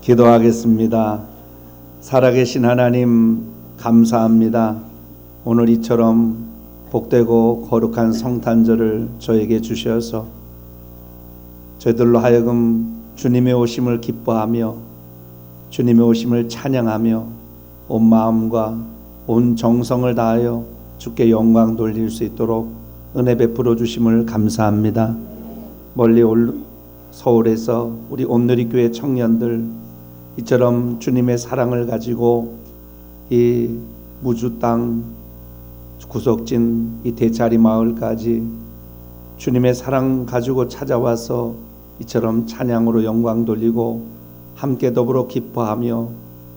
기도하겠습니다. 살아계신 하나님 감사합니다. 오늘 이처럼 복되고 거룩한 성탄절을 저에게 주셔서 저희들로 하여금 주님의 오심을 기뻐하며 주님의 오심을 찬양하며 온 마음과 온 정성을 다하여 주께 영광 돌릴 수 있도록 은혜 베풀어 주심을 감사합니다. 멀리 올 서울에서 우리 온누리교회 청년들 이처럼 주님의 사랑을 가지고 이 무주 땅 구석진 이 대자리 마을까지 주님의 사랑 가지고 찾아와서 이처럼 찬양으로 영광 돌리고 함께 더불어 기뻐하며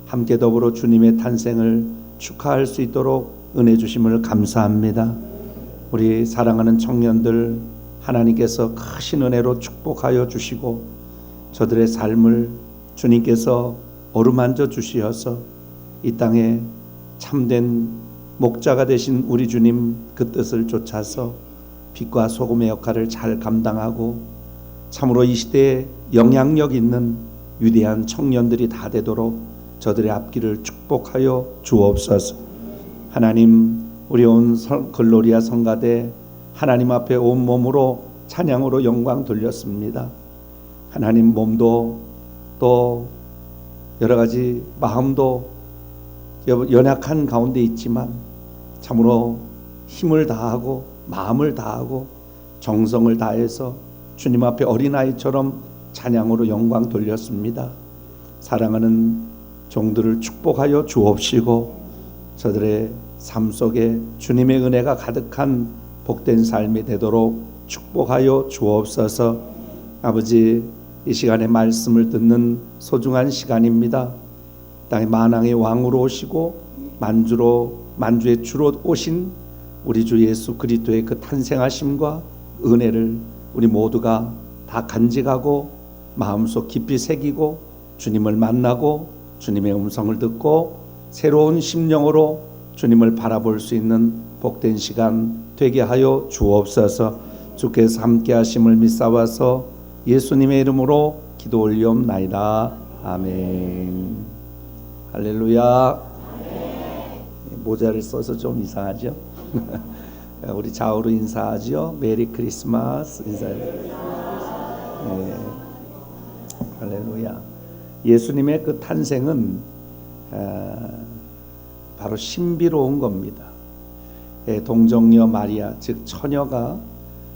함께 더불어 주님의 탄생을 축하할 수 있도록 은혜 주심을 감사합니다. 우리 사랑하는 청년들 하나님께서 크신 은혜로 축복하여 주시고 저들의 삶을 주님께서 어루만져 주시어서 이 땅에 참된 목자가 되신 우리 주님 그 뜻을 쫓아서 빛과 소금의 역할을 잘 감당하고 참으로 이 시대에 영향력 있는 위대한 청년들이 다 되도록 저들의 앞길을 축복하여 주옵소서. 하나님, 우리 온 글로리아 성가대 하나님 앞에 온 몸으로 찬양으로 영광 돌렸습니다. 하나님, 몸도 또 여러 가지 마음도 연약한 가운데 있지만 참으로 힘을 다하고 마음을 다하고 정성을 다해서 주님 앞에 어린아이처럼 찬양으로 영광 돌렸습니다. 사랑하는 종들을 축복하여 주옵시고 저들의 삶 속에 주님의 은혜가 가득한 복된 삶이 되도록 축복하여 주옵소서. 아버지, 이 시간에 말씀을 듣는 소중한 시간입니다. 땅의 만왕의 왕으로 오시고 만주의 주로 오신 우리 주 예수 그리스도의 그 탄생하심과 은혜를 우리 모두가 다 간직하고 마음속 깊이 새기고 주님을 만나고 주님의 음성을 듣고 새로운 심령으로 주님을 바라볼 수 있는 복된 시간 되게 하여 주옵소서. 주께서 함께 하심을 믿사와서 예수님의 이름으로 기도 올리옵나이다. 아멘. 할렐루야. 모자를 써서 좀 이상하죠? 우리 좌우로 인사하죠. 메리 크리스마스 인사해요. 네. 할렐루야. 예수님의 그 탄생은 바로 신비로운 겁니다. 동정녀 마리아, 즉 처녀가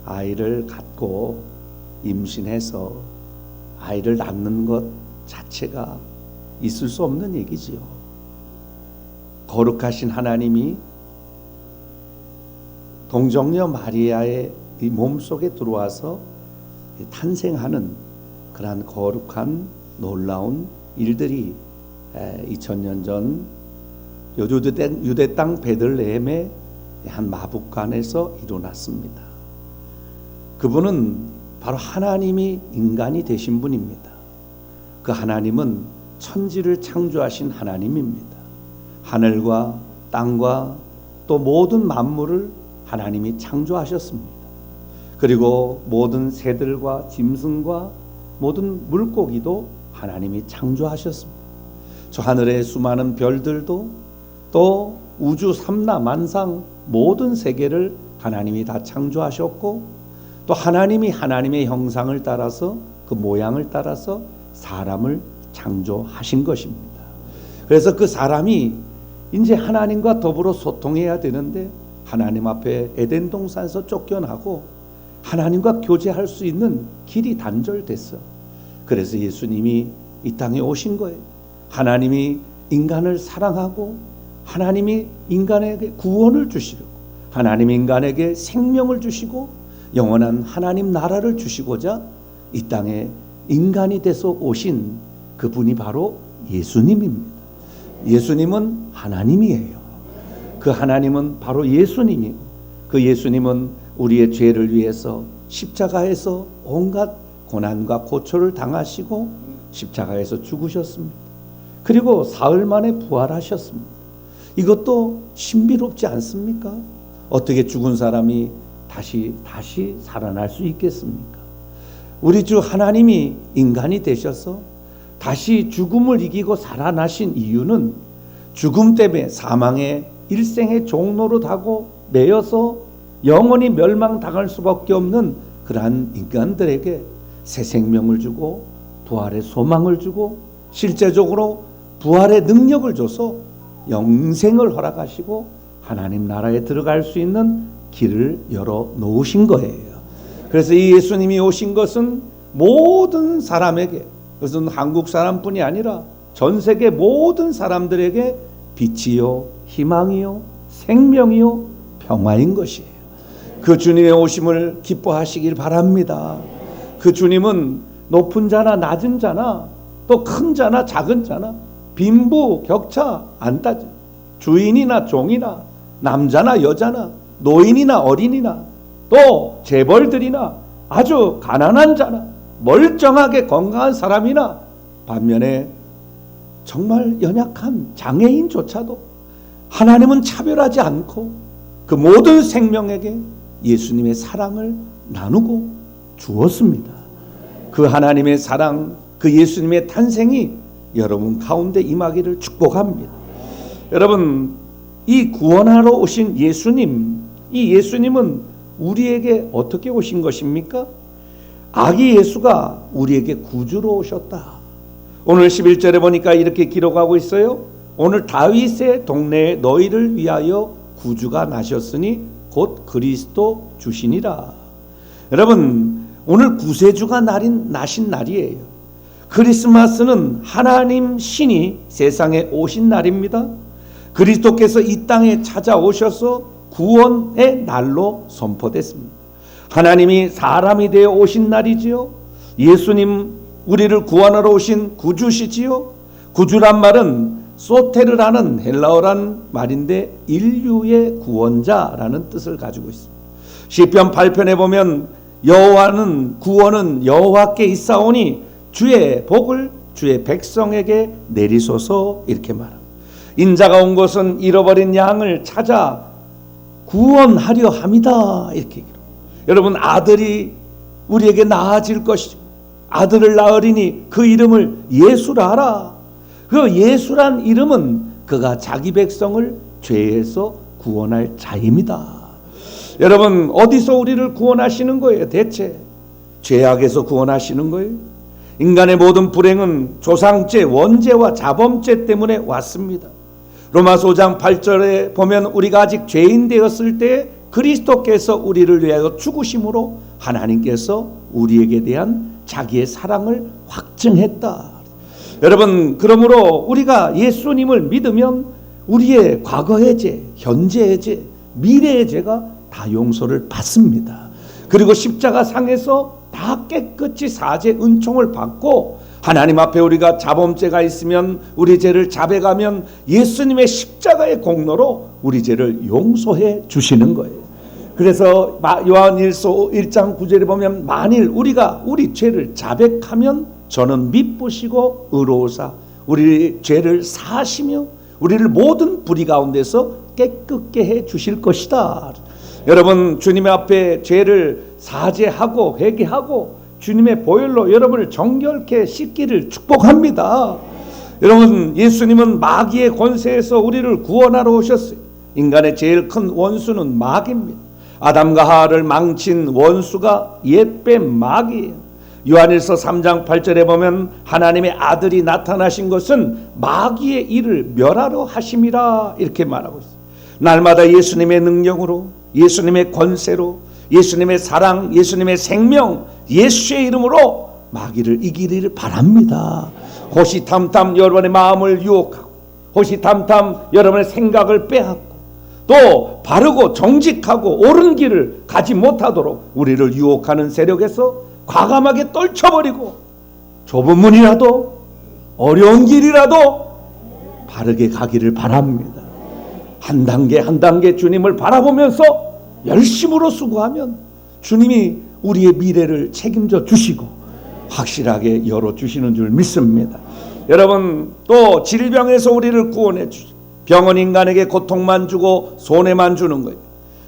아이를 갖고 임신해서 아이를 낳는 것 자체가 있을 수 없는 얘기지요. 거룩하신 하나님이 동정녀 마리아의 이 몸속에 들어와서 탄생하는 그러한 거룩한 놀라운 일들이 2000년 전 유대 땅 베들레헴의 한 마북간에서 일어났습니다. 그분은 바로 하나님이 인간이 되신 분입니다. 그 하나님은 천지를 창조하신 하나님입니다. 하늘과 땅과 또 모든 만물을 하나님이 창조하셨습니다. 그리고 모든 새들과 짐승과 모든 물고기도 하나님이 창조하셨습니다. 저 하늘의 수많은 별들도 또 우주 삼라 만상 모든 세계를 하나님이 다 창조하셨고 또 하나님이 하나님의 형상을 따라서 그 모양을 따라서 사람을 창조하신 것입니다. 그래서 그 사람이 이제 하나님과 더불어 소통해야 되는데 하나님 앞에 에덴 동산에서 쫓겨나고 하나님과 교제할 수 있는 길이 단절됐어. 그래서 예수님이 이 땅에 오신 거예요. 하나님이 인간을 사랑하고 하나님이 인간에게 구원을 주시려고 하나님이 인간에게 생명을 주시고 영원한 하나님 나라를 주시고자 이 땅에 인간이 돼서 오신 그분이 바로 예수님입니다. 예수님은 하나님이에요. 그 하나님은 바로 예수님이고 그 예수님은 우리의 죄를 위해서 십자가에서 온갖 고난과 고초를 당하시고 십자가에서 죽으셨습니다. 그리고 사흘 만에 부활하셨습니다. 이것도 신비롭지 않습니까? 어떻게 죽은 사람이 다시 살아날 수 있겠습니까? 우리 주 하나님이 인간이 되셔서 다시 죽음을 이기고 살아나신 이유는 죽음 때문에 사망의 일생의 종로로 타고 매여서 영원히 멸망당할 수밖에 없는 그러한 인간들에게 새 생명을 주고 부활의 소망을 주고 실제적으로 부활의 능력을 줘서 영생을 허락하시고 하나님 나라에 들어갈 수 있는 길을 열어 놓으신 거예요. 그래서 이 예수님이 오신 것은 모든 사람에게, 그것은 한국 사람뿐이 아니라 전 세계 모든 사람들에게 빛이요 희망이요 생명이요 평화인 것이에요. 그 주님의 오심을 기뻐하시길 바랍니다. 그 주님은 높은 자나 낮은 자나 또 큰 자나 작은 자나 빈부 격차 안 따져, 주인이나 종이나 남자나 여자나 노인이나 어린이나 또 재벌들이나 아주 가난한 자나 멀쩡하게 건강한 사람이나 반면에 정말 연약한 장애인조차도 하나님은 차별하지 않고 그 모든 생명에게 예수님의 사랑을 나누고 주었습니다. 그 하나님의 사랑, 그 예수님의 탄생이 여러분 가운데 임하기를 축복합니다. 여러분, 이 구원하러 오신 예수님, 이 예수님은 우리에게 어떻게 오신 것입니까? 아기 예수가 우리에게 구주로 오셨다. 오늘 11절에 보니까 이렇게 기록하고 있어요. 오늘 다윗의 동네에 너희를 위하여 구주가 나셨으니 곧 그리스도 주시니라. 여러분, 오늘 구세주가 나신 날이에요. 크리스마스는 하나님 신이 세상에 오신 날입니다. 그리스도께서 이 땅에 찾아오셔서 구원의 날로 선포됐습니다. 하나님이 사람이 되어 오신 날이지요. 예수님 우리를 구원하러 오신 구주시지요. 구주란 말은 소테르라는 헬라어란 말인데 인류의 구원자라는 뜻을 가지고 있습니다. 시편 8편에 보면 여호와는 구원은 여호와께 있사오니 주의 복을 주의 백성에게 내리소서 이렇게 말합니다. 인자가 온 것은 잃어버린 양을 찾아 구원하려 함이다 이렇게 얘기합니다. 여러분, 아들이 우리에게 낳아질 것이죠. 아들을 낳으리니 그 이름을 예수라 하라. 그 예수란 이름은 그가 자기 백성을 죄에서 구원할 자입니다. 여러분, 어디서 우리를 구원하시는 거예요? 대체 죄악에서 구원하시는 거예요? 인간의 모든 불행은 조상죄, 원죄와 자범죄 때문에 왔습니다. 로마서 5장 8절에 보면 우리가 아직 죄인 되었을 때 그리스도께서 우리를 위하여 죽으심으로 하나님께서 우리에게 대한 자기의 사랑을 확증했다. 여러분, 그러므로 우리가 예수님을 믿으면 우리의 과거의 죄, 현재의 죄, 미래의 죄가 다 용서를 받습니다. 그리고 십자가 상에서 다 깨끗이 사죄 은총을 받고 하나님 앞에 우리가 자범죄가 있으면 우리 죄를 자백하면 예수님의 십자가의 공로로 우리 죄를 용서해 주시는 거예요. 그래서 요한일서 1장 9절에 보면 만일 우리가 우리 죄를 자백하면 저는 미쁘시고 의로우사 우리 죄를 사하시며 우리를 모든 불의 가운데서 깨끗게 해 주실 것이다. 여러분, 주님의 앞에 죄를 사죄하고 회개하고 주님의 보혈로 여러분을 정결케 씻기를 축복합니다. 여러분, 예수님은 마귀의 권세에서 우리를 구원하러 오셨어요. 인간의 제일 큰 원수는 마귀입니다. 아담과 하와를 망친 원수가 옛뱀 마귀예요. 요한일서 3장 8절에 보면 하나님의 아들이 나타나신 것은 마귀의 일을 멸하러 하심이라 이렇게 말하고 있어요. 날마다 예수님의 능력으로, 예수님의 권세로, 예수님의 사랑, 예수님의 생명, 예수의 이름으로 마귀를 이기기를 바랍니다. 호시탐탐 여러분의 마음을 유혹하고 호시탐탐 여러분의 생각을 빼앗고 또 바르고 정직하고 옳은 길을 가지 못하도록 우리를 유혹하는 세력에서 과감하게 떨쳐버리고 좁은 문이라도 어려운 길이라도 바르게 가기를 바랍니다. 한 단계 한 단계 주님을 바라보면서 열심으로 수고하면 주님이 우리의 미래를 책임져 주시고 확실하게 열어주시는 줄 믿습니다. 여러분, 또 질병에서 우리를 구원해 주시고 병은 인간에게 고통만 주고 손해만 주는 거예요.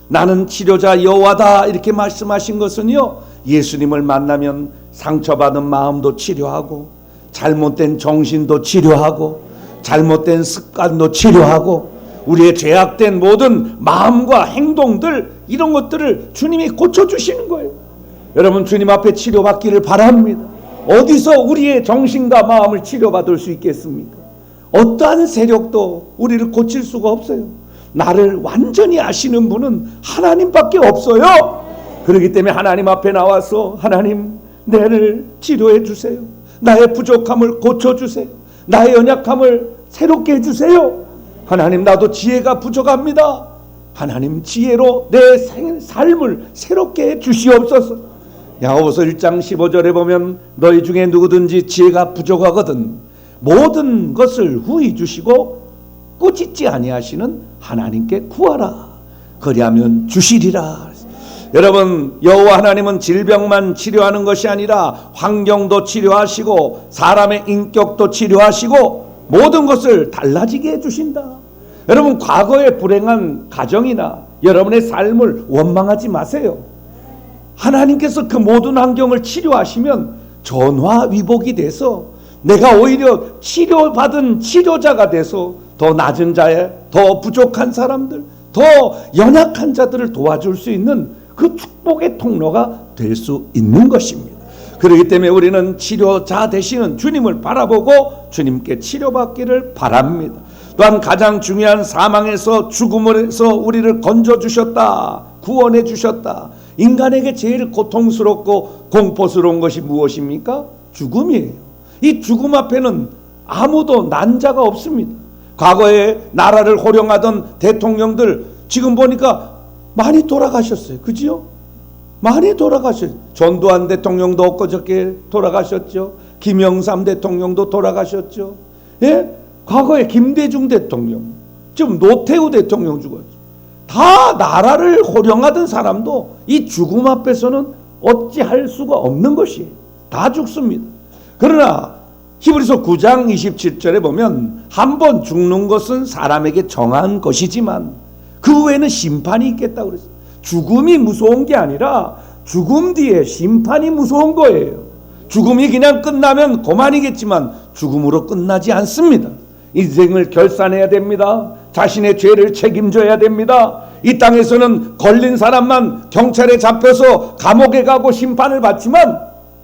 나는 치료자 여호와다 이렇게 말씀하신 것은요, 예수님을 만나면 상처받은 마음도 치료하고 잘못된 정신도 치료하고 잘못된 습관도 치료하고 우리의 죄악된 모든 마음과 행동들, 이런 것들을 주님이 고쳐주시는 거예요. 여러분, 주님 앞에 치료받기를 바랍니다. 어디서 우리의 정신과 마음을 치료받을 수 있겠습니까? 어떠한 세력도 우리를 고칠 수가 없어요. 나를 완전히 아시는 분은 하나님밖에 없어요. 그렇기 때문에 하나님 앞에 나와서 하나님, 나를 치료해 주세요. 나의 부족함을 고쳐주세요. 나의 연약함을 새롭게 해주세요. 하나님, 나도 지혜가 부족합니다. 하나님, 지혜로 내 삶을 새롭게 해 주시옵소서. 야고보서 1장 15절에 보면 너희 중에 누구든지 지혜가 부족하거든 모든 것을 후히 주시고 꾸짖지 아니하시는 하나님께 구하라. 그리하면 주시리라. 여러분, 여호와 하나님은 질병만 치료하는 것이 아니라 환경도 치료하시고 사람의 인격도 치료하시고 모든 것을 달라지게 해주신다. 여러분, 과거의 불행한 가정이나 여러분의 삶을 원망하지 마세요. 하나님께서 그 모든 환경을 치료하시면 전화위복이 돼서 내가 오히려 치료받은 치료자가 돼서 더 낮은 자에, 더 부족한 사람들, 더 연약한 자들을 도와줄 수 있는 그 축복의 통로가 될 수 있는 것입니다. 그렇기 때문에 우리는 치료자 되시는 주님을 바라보고 주님께 치료받기를 바랍니다. 또한 가장 중요한 사망에서, 죽음에서 우리를 건져주셨다, 구원해 주셨다. 인간에게 제일 고통스럽고 공포스러운 것이 무엇입니까? 죽음이에요. 이 죽음 앞에는 아무도 난자가 없습니다. 과거에 나라를 호령하던 대통령들 지금 보니까 많이 돌아가셨어요. 그지요? 많이 돌아가셨어요. 전두환 대통령도 엊그저께 돌아가셨죠. 김영삼 대통령도 돌아가셨죠. 예? 과거에 김대중 대통령, 지금 노태우 대통령 죽었죠. 다 나라를 호령하던 사람도 이 죽음 앞에서는 어찌할 수가 없는 것이에요. 다 죽습니다. 그러나 히브리서 9장 27절에 보면 한 번 죽는 것은 사람에게 정한 것이지만 그 후에는 심판이 있겠다고 그랬어요. 죽음이 무서운 게 아니라 죽음 뒤에 심판이 무서운 거예요. 죽음이 그냥 끝나면 그만이겠지만 죽음으로 끝나지 않습니다. 인생을 결산해야 됩니다. 자신의 죄를 책임져야 됩니다. 이 땅에서는 걸린 사람만 경찰에 잡혀서 감옥에 가고 심판을 받지만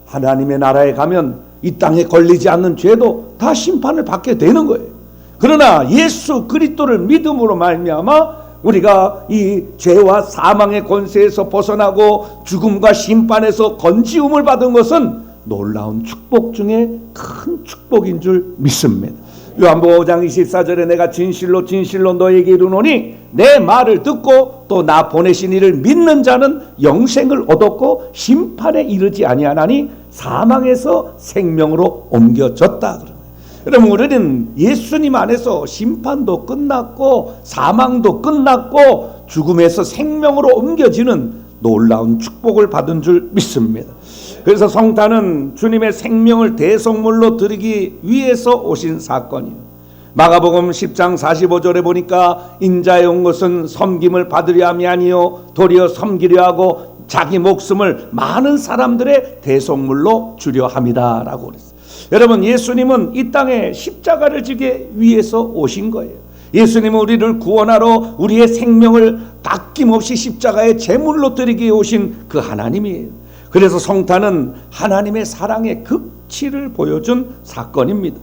하나님의 나라에 가면 이 땅에 걸리지 않는 죄도 다 심판을 받게 되는 거예요. 그러나 예수 그리스도를 믿음으로 말미암아 우리가 이 죄와 사망의 권세에서 벗어나고 죽음과 심판에서 건지움을 받은 것은 놀라운 축복 중에 큰 축복인 줄 믿습니다. 요한복음 5장 24절에 내가 진실로 진실로 너에게 이르노니 내 말을 듣고 또 나 보내신 이를 믿는 자는 영생을 얻었고 심판에 이르지 아니하나니 사망에서 생명으로 옮겨졌다. 여러분, 우리는 예수님 안에서 심판도 끝났고 사망도 끝났고 죽음에서 생명으로 옮겨지는 놀라운 축복을 받은 줄 믿습니다. 그래서 성탄은 주님의 생명을 대속물로 드리기 위해서 오신 사건이에요. 마가복음 10장 45절에 보니까 인자에 온 것은 섬김을 받으려 함이 아니요 도리어 섬기려 하고 자기 목숨을 많은 사람들의 대속물로 주려 함이다 라고 그랬어요. 여러분, 예수님은 이 땅에 십자가를 지기 위해서 오신 거예요. 예수님은 우리를 구원하러 우리의 생명을 아낌없이 십자가의 제물로 드리기 위해 오신 그 하나님이에요. 그래서 성탄은 하나님의 사랑의 극치를 보여준 사건입니다.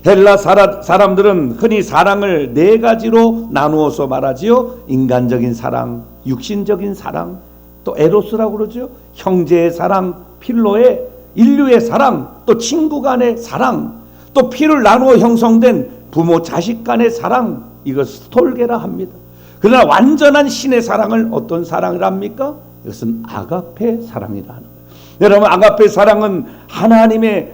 헬라 사람들은 흔히 사랑을 네 가지로 나누어서 말하지요. 인간적인 사랑, 육신적인 사랑, 또 에로스라고 그러죠. 형제의 사랑, 필로의, 인류의 사랑, 또 친구 간의 사랑, 또 피를 나누어 형성된 부모 자식 간의 사랑, 이것 스톨게라 합니다. 그러나 완전한 신의 사랑을 어떤 사랑을 합니까? 이것은 아가페 사랑이라 하는 거예요. 여러분, 아가페 사랑은 하나님의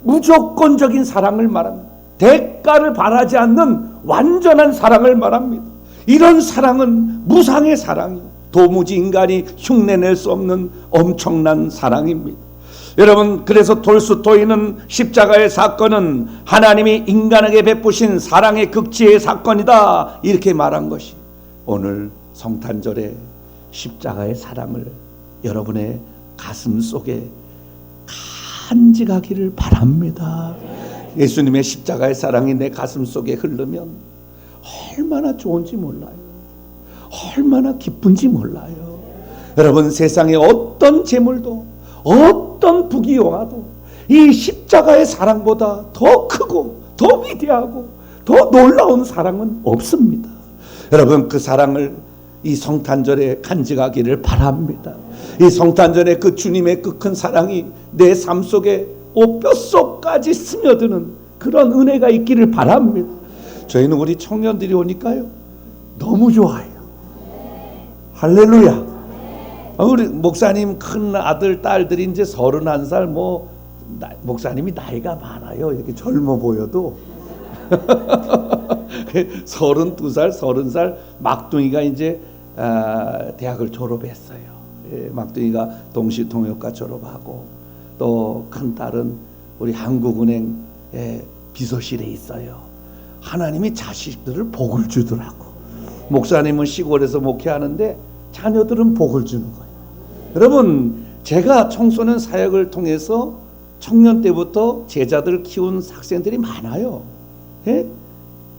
무조건적인 사랑을 말합니다. 대가를 바라지 않는 완전한 사랑을 말합니다. 이런 사랑은 무상의 사랑이에요. 도무지 인간이 흉내낼 수 없는 엄청난 사랑입니다. 여러분, 그래서 톨스토이는 십자가의 사건은 하나님이 인간에게 베푸신 사랑의 극치의 사건이다 이렇게 말한 것이 오늘 성탄절에 십자가의 사랑을 여러분의 가슴 속에 간직하기를 바랍니다. 예수님의 십자가의 사랑이 내 가슴 속에 흐르면 얼마나 좋은지 몰라요. 얼마나 기쁜지 몰라요. 여러분, 세상의 어떤 재물도 어떤 부귀영화도 이 십자가의 사랑보다 더 크고 더 위대하고 더 놀라운 사랑은 없습니다. 여러분, 그 사랑을 이 성탄절에 간직하기를 바랍니다. 이 성탄절에 그 주님의 그 큰 사랑이 내 삶 속에 뼛속까지 스며드는 그런 은혜가 있기를 바랍니다. 저희는 우리 청년들이 오니까요 너무 좋아요. 할렐루야. 우리 목사님 큰 아들 딸들이 이제 31살, 목사님이 나이가 많아요. 이렇게 젊어 보여도 32살, 30살 막둥이가 이제 대학을 졸업했어요. 막둥이가 동시통역과 졸업하고, 또 큰 딸은 우리 한국은행 비서실에 있어요. 하나님이 자식들을 복을 주더라고. 목사님은 시골에서 목회하는데 자녀들은 복을 주는 거예요. 여러분, 제가 청소년 사역을 통해서 청년 때부터 제자들 키운 학생들이 많아요.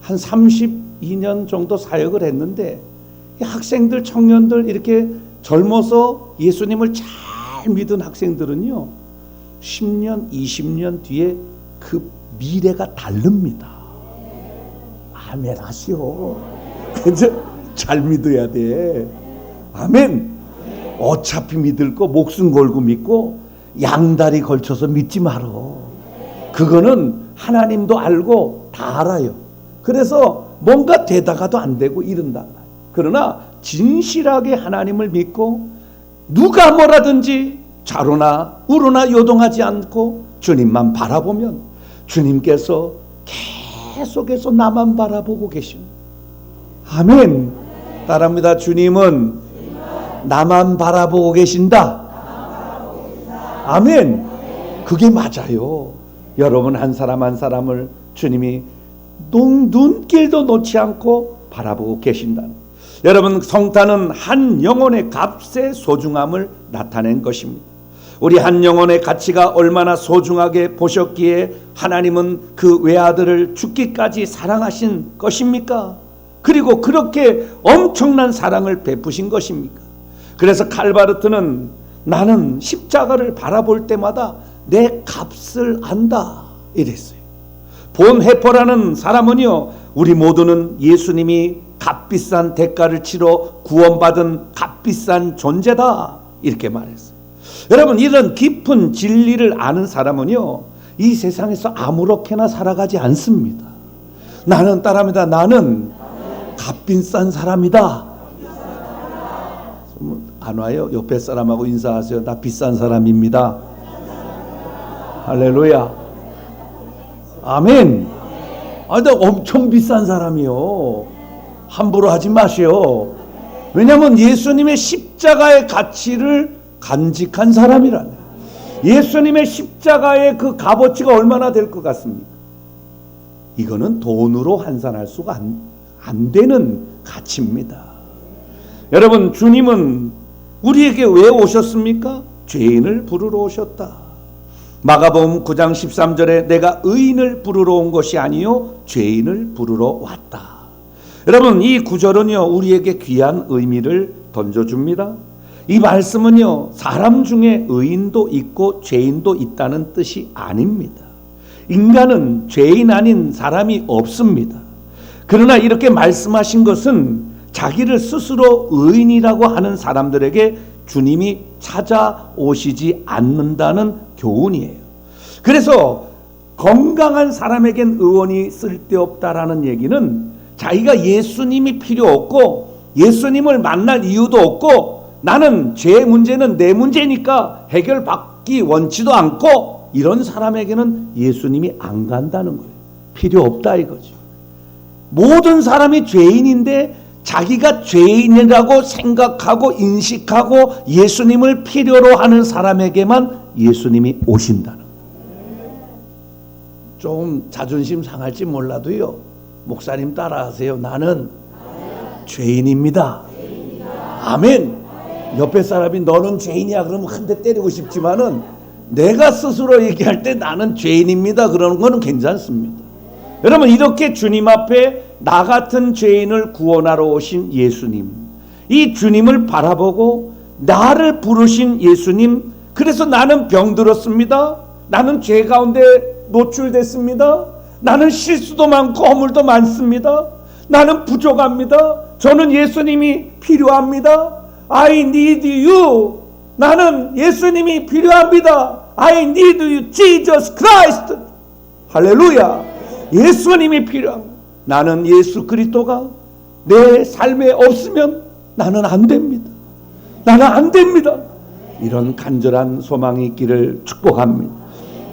한 32년 정도 사역을 했는데 이 학생들, 청년들 이렇게 젊어서 예수님을 잘 믿은 학생들은요 10년, 20년 뒤에 그 미래가 다릅니다. 아멘 하시오. 그래서 잘 믿어야 돼. 아멘. 어차피 믿을 거 목숨 걸고 믿고 양다리 걸쳐서 믿지 말어. 그거는 하나님도 알고 다 알아요. 그래서 뭔가 되다가도 안 되고 이른다. 그러나 진실하게 하나님을 믿고 누가 뭐라든지 좌로나 우로나 요동하지 않고 주님만 바라보면 주님께서 계속해서 나만 바라보고 계십니다. 아멘. 따라합니다. 주님은 나만 바라보고 계신다. 아멘. 그게 맞아요. 여러분 한 사람 한 사람을 주님이 눈길도 놓지 않고 바라보고 계신다는. 여러분, 성탄은 한 영혼의 값의 소중함을 나타낸 것입니다. 우리 한 영혼의 가치가 얼마나 소중하게 보셨기에 하나님은 그 외아들을 죽기까지 사랑하신 것입니까? 그리고 그렇게 엄청난 사랑을 베푸신 것입니까? 그래서 칼바르트는 나는 십자가를 바라볼 때마다 내 값을 안다 이랬어요. 본 해퍼라는 사람은요, 우리 모두는 예수님이 값비싼 대가를 치러 구원받은 값비싼 존재다 이렇게 말했어요. 여러분, 이런 깊은 진리를 아는 사람은요 이 세상에서 아무렇게나 살아가지 않습니다. 나는 따라합니다. 나는 값비싼 사람이다. 안 와요? 옆에 사람하고 인사하세요. 나 비싼 사람입니다. 할렐루야. 아멘. 나 엄청 비싼 사람이요. 함부로 하지 마시오. 왜냐하면 예수님의 십자가의 가치를 간직한 사람이라네. 예수님의 십자가의 그 값어치가 얼마나 될 것 같습니까? 이거는 돈으로 환산할 수가 안 되는 가치입니다. 여러분, 주님은 우리에게 왜 오셨습니까? 죄인을 부르러 오셨다. 마가복음 9장 13절에 내가 의인을 부르러 온 것이 아니요 죄인을 부르러 왔다. 여러분, 이 구절은요 우리에게 귀한 의미를 던져줍니다. 이 말씀은요 사람 중에 의인도 있고 죄인도 있다는 뜻이 아닙니다. 인간은 죄인 아닌 사람이 없습니다. 그러나 이렇게 말씀하신 것은 자기를 스스로 의인이라고 하는 사람들에게 주님이 찾아오시지 않는다는 교훈이에요. 그래서 건강한 사람에겐 의원이 쓸데없다라는 얘기는 자기가 예수님이 필요 없고 예수님을 만날 이유도 없고 나는 죄 문제는 내 문제니까 해결받기 원치도 않고 이런 사람에게는 예수님이 안 간다는 거예요. 필요 없다 이거죠. 모든 사람이 죄인인데 자기가 죄인이라고 생각하고 인식하고 예수님을 필요로 하는 사람에게만 예수님이 오신다는 거예요. 좀 자존심 상할지 몰라도요 목사님 따라하세요. 나는 죄인입니다. 아멘. 옆에 사람이 너는 죄인이야 그러면 한 대 때리고 싶지만은 내가 스스로 얘기할 때 나는 죄인입니다 그러는 거는 괜찮습니다. 여러분, 이렇게 주님 앞에 나 같은 죄인을 구원하러 오신 예수님, 이 주님을 바라보고 나를 부르신 예수님, 그래서 나는 병들었습니다. 나는 죄 가운데 노출됐습니다. 나는 실수도 많고 허물도 많습니다. 나는 부족합니다. 저는 예수님이 필요합니다. I need you. 나는 예수님이 필요합니다. I need you, Jesus Christ. 할렐루야. 예수님이 필요합니다. 나는 예수 그리스도가 내 삶에 없으면 나는 안 됩니다. 나는 안 됩니다. 이런 간절한 소망이 있기를 축복합니다.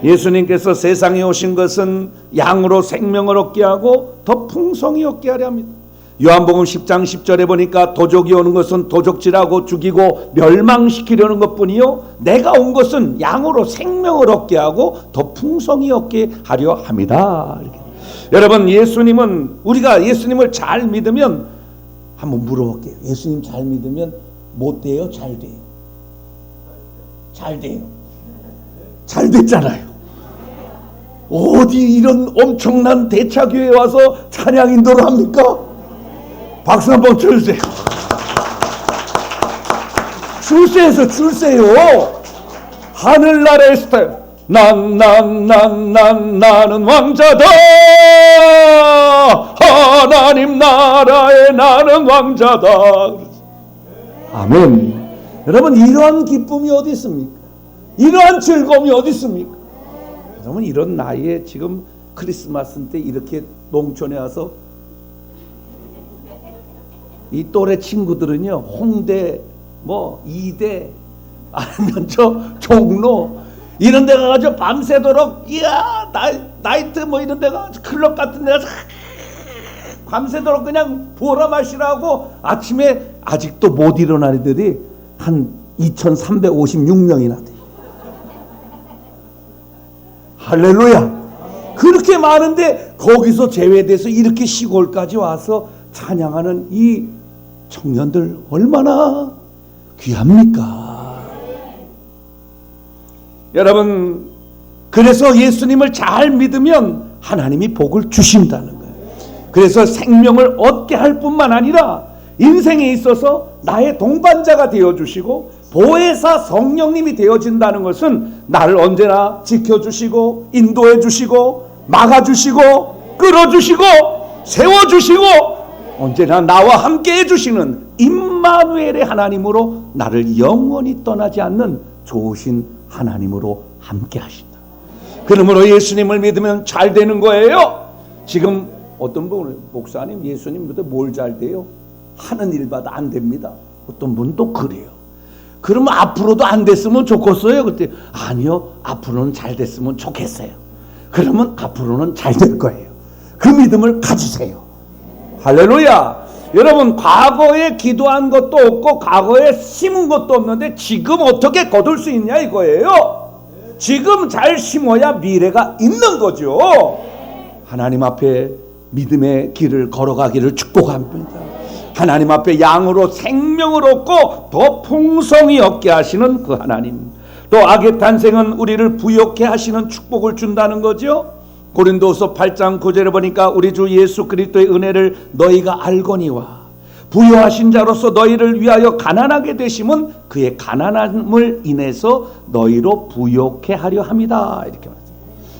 예수님께서 세상에 오신 것은 양으로 생명을 얻게 하고 더 풍성히 얻게 하려 합니다. 요한복음 10장 10절에 보니까 도적이 오는 것은 도적질하고 죽이고 멸망시키려는 것뿐이요 내가 온 것은 양으로 생명을 얻게 하고 더 풍성히 얻게 하려 합니다. 이렇게. 여러분, 예수님은, 우리가 예수님을 잘 믿으면, 한번 물어볼게요. 예수님 잘 믿으면 못 돼요? 잘 돼요? 잘 돼요. 잘 됐잖아요. 어디 이런 엄청난 대차교회에 와서 찬양 인도를 합니까? 박수 한번 쳐주세요. 줄세에서 줄세요. 하늘나라의 스타일. 나는 왕자다. 하나님 나라에 나는 왕자다. 아멘. 여러분, 이러한 기쁨이 어디 있습니까? 이러한 즐거움이 어디 있습니까? 여러분, 이런 나이에 지금 크리스마스 때 이렇게 농촌에 와서 이 또래 친구들은요, 홍대, 뭐 이대, 아니면 저 종로 이런 데 가가지고 밤새도록, 이야 나이트 뭐 이런 데 가가지고 클럽 같은 데 가서 밤새도록 그냥 보라 마시라고 아침에 아직도 못 일어나는 애들이 한 2356명이나 돼요. 할렐루야. 그렇게 많은데 거기서 제외돼서 이렇게 시골까지 와서 찬양하는 이 청년들 얼마나 귀합니까? 여러분, 그래서 예수님을 잘 믿으면 하나님이 복을 주신다는 거예요. 그래서 생명을 얻게 할 뿐만 아니라 인생에 있어서 나의 동반자가 되어주시고 보혜사 성령님이 되어진다는 것은 나를 언제나 지켜주시고 인도해주시고 막아주시고 끌어주시고 세워주시고 언제나 나와 함께 해주시는 임마누엘의 하나님으로 나를 영원히 떠나지 않는 좋으신 하나님으로 함께 하신다. 그러므로 예수님을 믿으면 잘 되는 거예요. 지금 어떤 분은 목사님 예수님 믿으면 뭘 잘 돼요? 하는 일마다 안 됩니다. 어떤 분도 그래요. 그러면 앞으로도 안 됐으면 좋겠어요? 그때 아니요, 앞으로는 잘 됐으면 좋겠어요. 그러면 앞으로는 잘 될 거예요. 그 믿음을 가지세요. 할렐루야. 여러분, 과거에 기도한 것도 없고 과거에 심은 것도 없는데 지금 어떻게 거둘 수 있냐 이거예요. 지금 잘 심어야 미래가 있는 거죠. 하나님 앞에 믿음의 길을 걸어가기를 축복합니다. 하나님 앞에 양으로 생명을 얻고 더 풍성히 얻게 하시는 그 하나님, 또 악의 탄생은 우리를 부욕해 하시는 축복을 준다는 거죠. 고린도서 8장 9절에 보니까 우리 주 예수 그리스도의 은혜를 너희가 알거니와 부요하신 자로서 너희를 위하여 가난하게 되심은 그의 가난함을 인해서 너희로 부욕해 하려 함이다. 이렇게 말합니다.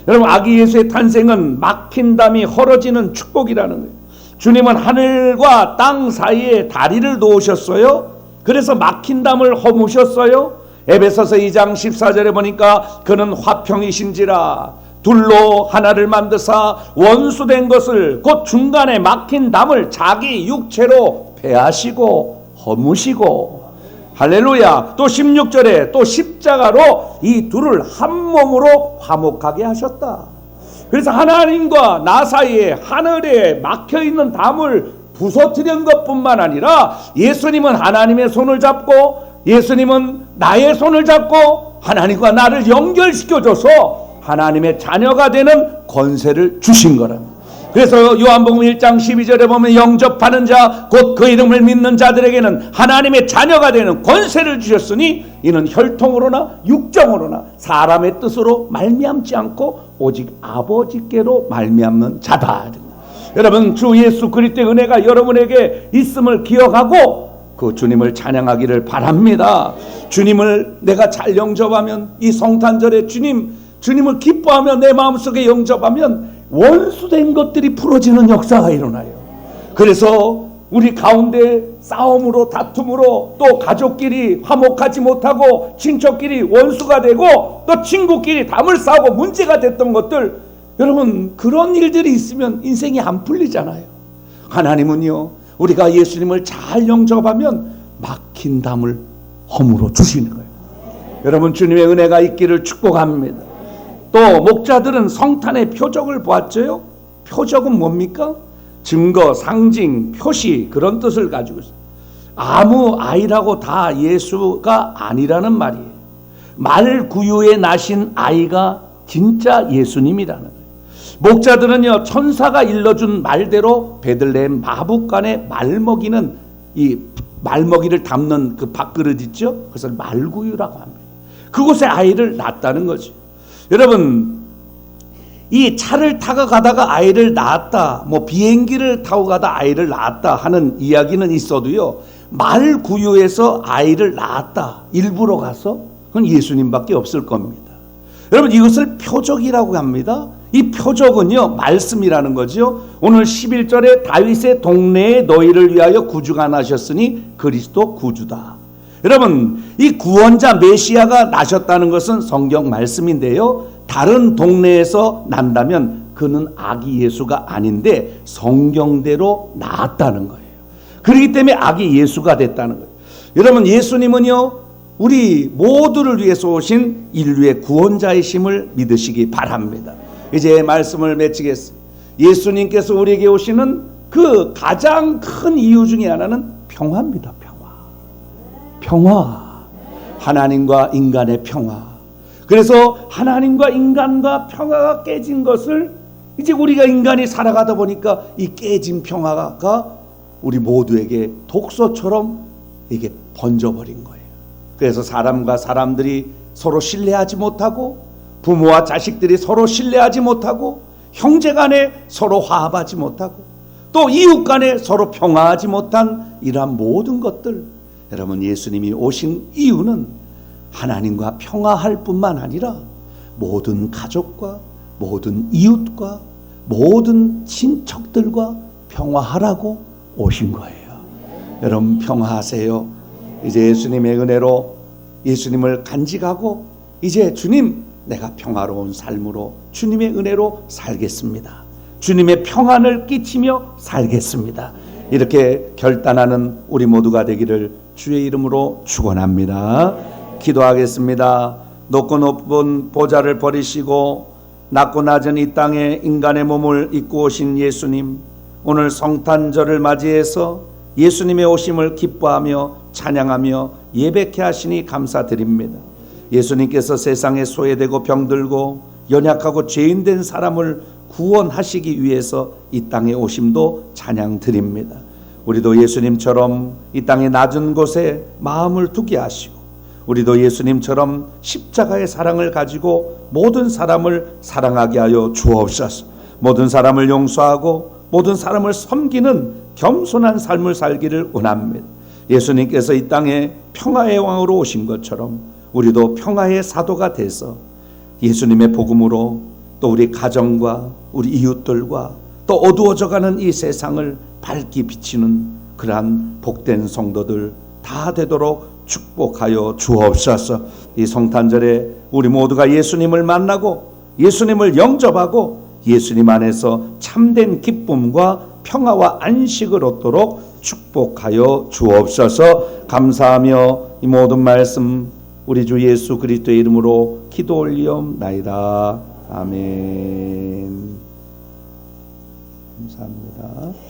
여러분, 아기 예수의 탄생은 막힌 담이 헐어지는 축복이라는 거예요. 주님은 하늘과 땅 사이에 다리를 놓으셨어요. 그래서 막힌 담을 허무셨어요. 에베소서 2장 14절에 보니까 그는 화평이신지라 둘로 하나를 만드사 원수된 것을 곧 중간에 막힌 담을 자기 육체로 패하시고 허무시고, 할렐루야. 또 16절에 또 십자가로 이 둘을 한 몸으로 화목하게 하셨다. 그래서 하나님과 나 사이에 하늘에 막혀있는 담을 부서뜨린 것뿐만 아니라 예수님은 하나님의 손을 잡고 예수님은 나의 손을 잡고 하나님과 나를 연결시켜줘서 하나님의 자녀가 되는 권세를 주신 거랍니다. 그래서 요한복음 1장 12절에 보면 영접하는 자 곧 그 이름을 믿는 자들에게는 하나님의 자녀가 되는 권세를 주셨으니 이는 혈통으로나 육정으로나 사람의 뜻으로 말미암지 않고 오직 아버지께로 말미암는 자다. 여러분, 주 예수 그리스도의 은혜가 여러분에게 있음을 기억하고 그 주님을 찬양하기를 바랍니다. 주님을 내가 잘 영접하면, 이 성탄절에 주님을 기뻐하며 내 마음속에 영접하면 원수된 것들이 풀어지는 역사가 일어나요. 그래서 우리 가운데 싸움으로, 다툼으로, 또 가족끼리 화목하지 못하고 친척끼리 원수가 되고 또 친구끼리 담을 쌓고 문제가 됐던 것들, 여러분, 그런 일들이 있으면 인생이 안 풀리잖아요. 하나님은요, 우리가 예수님을 잘 영접하면 막힌 담을 허물어 주시는 거예요. 여러분, 주님의 은혜가 있기를 축복합니다. 또 목자들은 성탄의 표적을 보았죠. 표적은 뭡니까? 증거, 상징, 표시, 그런 뜻을 가지고 있어요. 아무 아이라고 다 예수가 아니라는 말이에요. 말 구유에 나신 아이가 진짜 예수님이라는 거예요. 목자들은요, 천사가 일러준 말대로 베들레헴 마북간에 말먹이는, 이 말먹이를 담는 그 밥그릇 있죠? 그것을 말구유라고 합니다. 그곳에 아이를 낳았다는 거죠. 여러분, 이 차를 타고 가다가 아이를 낳았다, 뭐 비행기를 타고 가다 아이를 낳았다 하는 이야기는 있어도요, 말구유에서 아이를 낳았다 일부러 가서, 그건 예수님밖에 없을 겁니다. 여러분, 이것을 표적이라고 합니다. 이 표적은요, 말씀이라는 거죠. 오늘 11절에 다윗의 동네에 너희를 위하여 구주가 나셨으니 그리스도 구주다. 여러분, 이 구원자 메시아가 나셨다는 것은 성경 말씀인데요, 다른 동네에서 난다면 그는 아기 예수가 아닌데 성경대로 나았다는 거예요. 그렇기 때문에 아기 예수가 됐다는 거예요. 여러분, 예수님은요, 우리 모두를 위해서 오신 인류의 구원자이심을 믿으시기 바랍니다. 이제 말씀을 맺히겠습니다. 예수님께서 우리에게 오시는 그 가장 큰 이유 중에 하나는 평화입니다. 평화. 하나님과 인간의 평화. 그래서 하나님과 인간과 평화가 깨진 것을 이제 우리가 인간이 살아가다 보니까 이 깨진 평화가 우리 모두에게 독소처럼 이게 번져버린 거예요. 그래서 사람과 사람들이 서로 신뢰하지 못하고, 부모와 자식들이 서로 신뢰하지 못하고, 형제 간에 서로 화합하지 못하고, 또 이웃 간에 서로 평화하지 못한 이러한 모든 것들, 여러분, 예수님이 오신 이유는 하나님과 평화할 뿐만 아니라 모든 가족과 모든 이웃과 모든 친척들과 평화하라고 오신 거예요. 여러분, 평화하세요. 이제 예수님의 은혜로 예수님을 간직하고, 이제 주님, 내가 평화로운 삶으로 주님의 은혜로 살겠습니다. 주님의 평안을 끼치며 살겠습니다. 이렇게 결단하는 우리 모두가 되기를 주의 이름으로 축원합니다. 기도하겠습니다. 높고 높은 보좌를 버리시고 낮고 낮은 이 땅에 인간의 몸을 입고 오신 예수님, 오늘 성탄절을 맞이해서 예수님의 오심을 기뻐하며 찬양하며 예배케 하시니 감사드립니다. 예수님께서 세상에 소외되고 병들고 연약하고 죄인된 사람을 구원하시기 위해서 이 땅에 오심도 찬양드립니다. 우리도 예수님처럼 이 땅의 낮은 곳에 마음을 두게 하시고, 우리도 예수님처럼 십자가의 사랑을 가지고 모든 사람을 사랑하게 하여 주옵소서. 모든 사람을 용서하고 모든 사람을 섬기는 겸손한 삶을 살기를 원합니다. 예수님께서 이 땅에 평화의 왕으로 오신 것처럼 우리도 평화의 사도가 돼서 예수님의 복음으로 또 우리 가정과 우리 이웃들과 또 어두워져가는 이 세상을 밝게 비치는 그러한 복된 성도들 다 되도록 축복하여 주옵소서. 이 성탄절에 우리 모두가 예수님을 만나고 예수님을 영접하고 예수님 안에서 참된 기쁨과 평화와 안식을 얻도록 축복하여 주옵소서. 감사하며 이 모든 말씀 우리 주 예수 그리스도의 이름으로 기도 올리옵나이다. 아멘. 감사합니다.